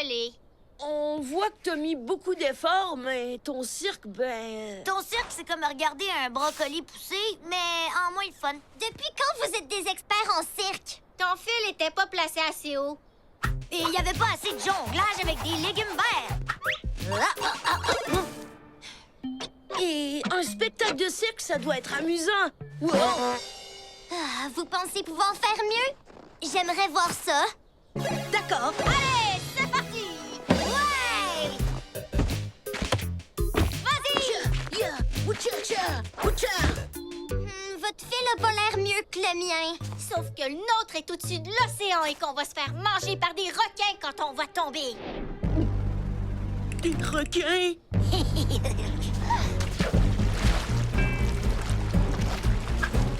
aller? On voit que t'as mis beaucoup d'efforts, mais ton cirque, Ton cirque, c'est comme regarder un brocoli pousser, mais en moins le fun. Depuis quand vous êtes des experts en cirque? Ton fil était pas placé assez haut. Et il y avait pas assez de jonglage avec des légumes verts. Et un spectacle de cirque, ça doit être amusant. Wow. Ah, vous pensez pouvoir faire mieux? J'aimerais voir ça. D'accord. Allez, c'est parti! Ouais! Vas-y! Votre fil a pas l'air mieux que le mien. Sauf que le nôtre est au-dessus de l'océan et qu'on va se faire manger par des requins quand on va tomber. Des requins?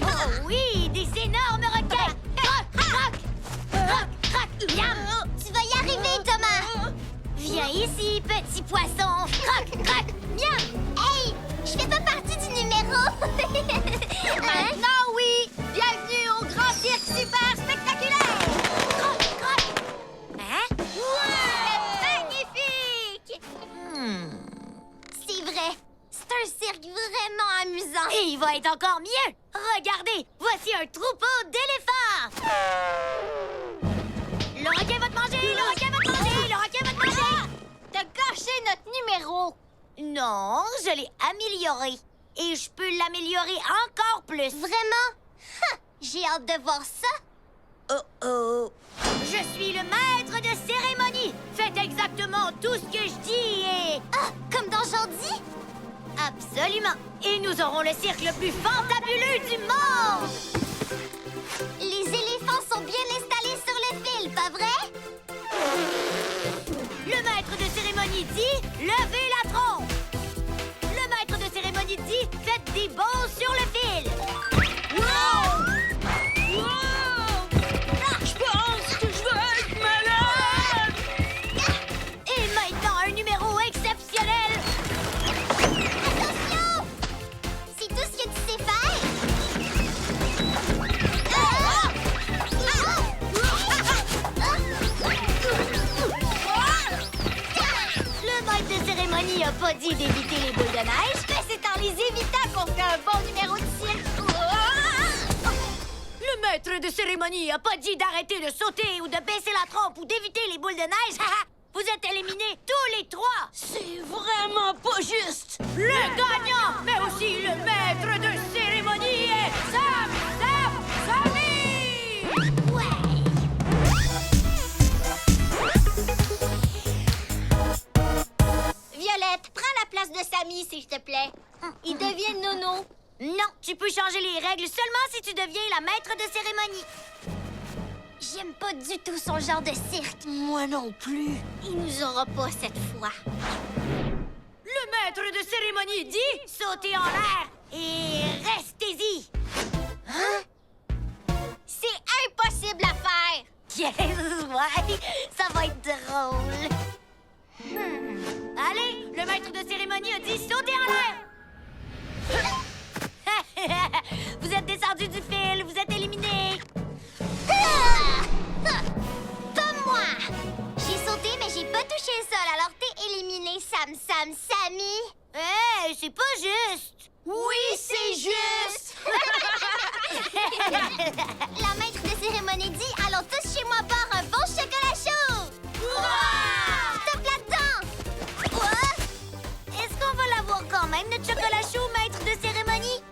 Oh oui, des énormes requins! Croc, croc! Croc, croc, miam! Tu vas y arriver, Thomas! Viens ici, petit poisson! Croc, croc, miam! Hey! Je fais pas partie du numéro! Maintenant, oui! Bienvenue au Grand Cirque Super Spectaculaire! Croc, croc! Hein? Ouais! Magnifique! C'est vrai! C'est un cirque vraiment amusant! Et il va être encore mieux! Regardez! Voici un troupeau d'éléphants! Le requin va te manger! Le requin va te manger! Le requin va te manger! T'as gâché notre numéro! Non, je l'ai amélioré. Et je peux l'améliorer encore plus. Vraiment? Ha! J'ai hâte de voir ça! Oh. Je suis le maître de cérémonie. Faites exactement tout ce que je dis et... Ah! Comme dans Jandy? Absolument. Et nous aurons le cirque le plus fantabuleux du monde. Les éléphants sont bien installés sur le fil, pas vrai? Le maître de cérémonie dit levez la trompe. Le maître de cérémonie dit faites des bonds sur le fil. Wow! Je pense que je vais être malade! Et maintenant un numéro exceptionnel. Attention! C'est tout ce que tu sais faire? Le maître de cérémonie a pas dit d'éviter les boules de neige, mais c'est en les évitant qu'on fait un bon numéro de cirque. Le maître de cérémonie a pas dit d'arrêter de sauter ou de baisser la trompe ou d'éviter les boules de neige. Vous êtes éliminés tous les trois. C'est vraiment pas juste! Le gagnant, mais aussi le maître de cérémonie est Sam Sammy! Ouais! Violette, prends la place de Sammy, s'il te plaît. Il devient Nono. Non, tu peux changer les règles seulement si tu deviens la maître de cérémonie. J'aime pas du tout son genre de cirque. Moi non plus. Il nous aura pas cette fois. Le maître de cérémonie dit sautez en l'air et restez-y. Hein? C'est impossible à faire. Yes, ouais, ça va être drôle. Allez, le maître de cérémonie a dit sautez en l'air. Vous êtes descendu du fil, vous êtes éliminés. Comme moi! J'ai sauté, mais j'ai pas touché le sol, alors t'es éliminé, Sammy! Hey, c'est pas juste. Oui, c'est juste! La maître de cérémonie dit allons tous chez moi boire un bon chocolat chaud! Top là-dedans! Est-ce qu'on va l'avoir quand même, notre chocolat chaud, maître de cérémonie?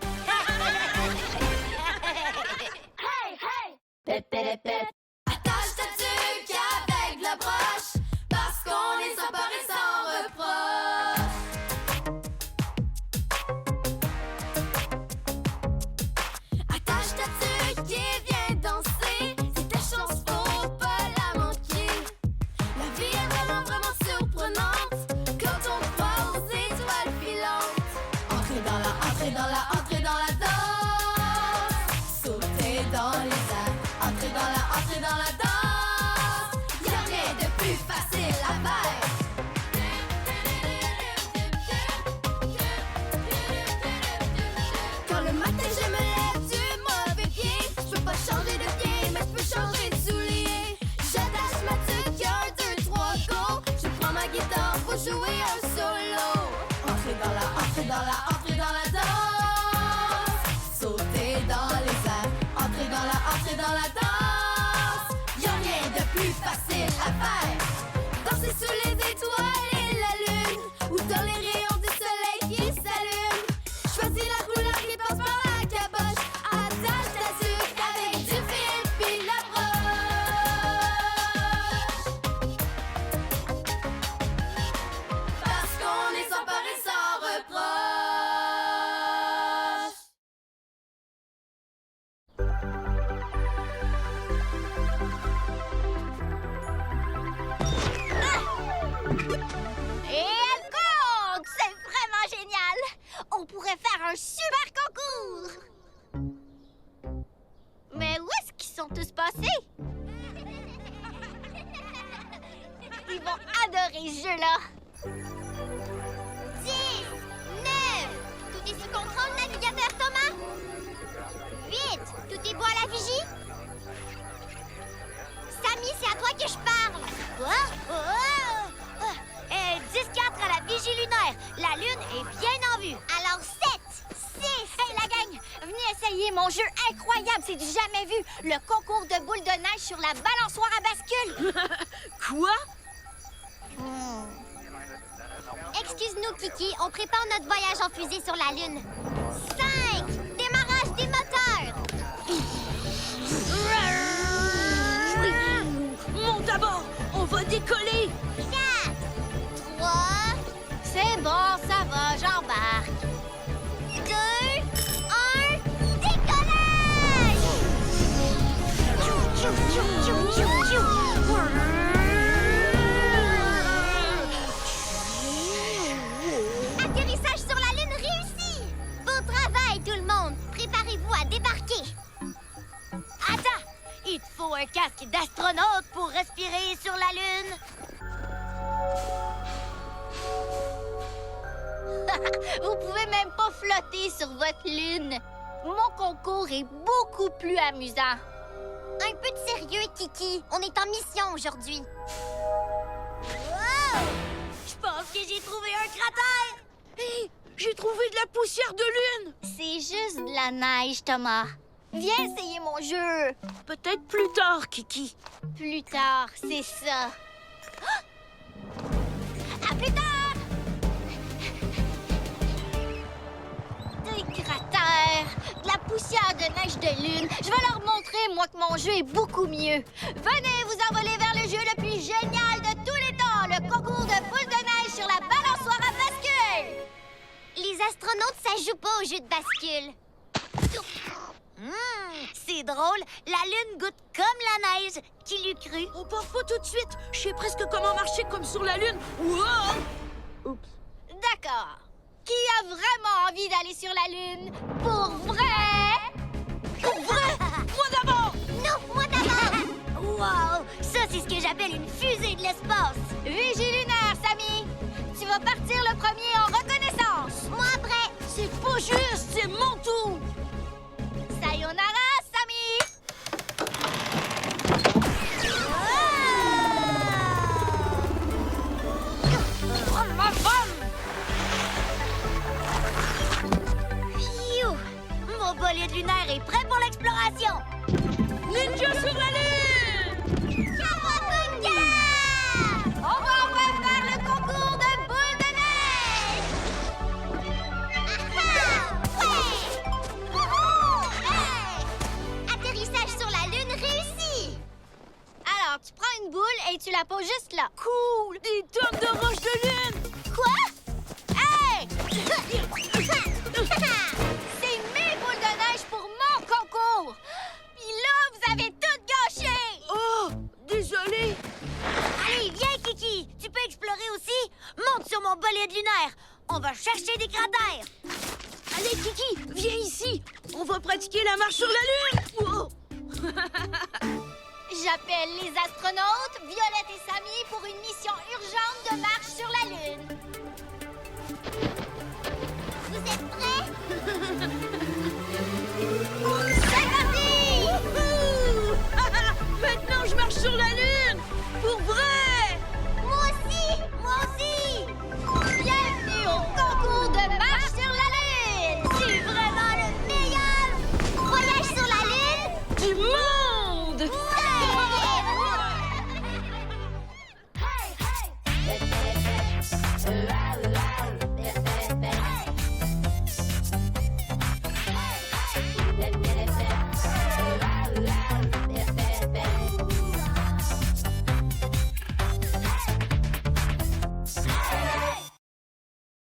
Attache ta tuque avec la broche, parce qu'on est sans peur et sans reproche. Attache ta tuque et viens danser, c'est ta chance, faut pas la manquer. La vie est vraiment, vraiment surprenante quand on croit aux étoiles filantes. Entrez dans la danse, sauter dans les airs. Entrez dans la C'est sous les étoiles et la lune, ou dans les rayons du soleil qui s'allument. Choisis la couleur qui passe par la caboche. Attache ta sucre avec du fil puis la broche. Parce qu'on est sans peur et sans reproche. Et elle compte! C'est vraiment génial! On pourrait faire un super concours! Mais où est-ce qu'ils sont tous passés? Ils vont adorer ce jeu-là! 10, 9, tout est sous contrôle, navigateur Thomas? 8, tout est beau à la vigie? Samy, c'est à toi que je parle! Quoi? 10-4 à la vigie lunaire. La lune est bien en vue. Alors 7, 6... Hey, la gang! Venez essayer mon jeu incroyable, c'est du jamais vu. Le concours de boules de neige sur la balançoire à bascule. Quoi? Excuse-nous, Kiki, on prépare notre voyage en fusée sur la lune. 5, démarrage des moteurs. Monte à bord! On va décoller! 4, 3... C'est bon, ça va, j'embarque. 2, 1, décollage! Atterrissage sur la Lune réussi! Beau travail, tout le monde! Préparez-vous à débarquer! Attends! Il te faut un casque d'astronaute pour respirer sur la Lune. Vous pouvez même pas flotter sur votre lune. Mon concours est beaucoup plus amusant. Un peu de sérieux, Kiki. On est en mission aujourd'hui. Wow! Je pense que j'ai trouvé un cratère. Hé! J'ai trouvé de la poussière de lune! C'est juste de la neige, Thomas. Viens essayer mon jeu. Peut-être plus tard, Kiki. Plus tard, c'est ça. Ah! À plus tard! Des cratères, de la poussière de neige de lune. Je vais leur montrer, moi, que mon jeu est beaucoup mieux. Venez vous envoler vers le jeu le plus génial de tous les temps, le concours de boules de neige sur la balançoire à bascule. Les astronautes, ça joue pas au jeu de bascule. C'est drôle, la Lune goûte comme la neige. Qui l'eût cru? On part pas tout de suite. Je sais presque comment marcher comme sur la lune. Wow! Oups. D'accord. Qui a vraiment envie d'aller sur la Lune? Pour vrai? Pour vrai? Moi d'abord! Non, moi d'abord! Wow! Ça, c'est ce que j'appelle une fusée de l'espace. Vigie lunaire, Samy! Tu vas partir le premier en reconnaissance! Moi après! C'est pas juste, c'est mon tour! Sayonara, Samy! Ma femme! Phew! Mon bolide lunaire est prêt pour l'exploration. Ninja sur la lune! Cowabunga! On va enfin faire le concours de boules de neige! Ouais! Wouhou! Hey! Atterrissage sur la Lune réussi! Alors, tu prends une boule et tu la poses juste là. Cool! Des tonnes de roches de lune! Quoi? Hey! C'est mes boules de neige pour mon concours! Puis là, vous avez tout gâché! Oh! Désolé! Allez, viens, Kiki. Tu peux explorer aussi? Monte sur mon bolide lunaire. On va chercher des cratères. Allez, Kiki, viens ici! On va pratiquer la marche sur la lune! Wow! J'appelle les astronautes, Violette et Samy, pour une mission urgente de marche sur la Lune.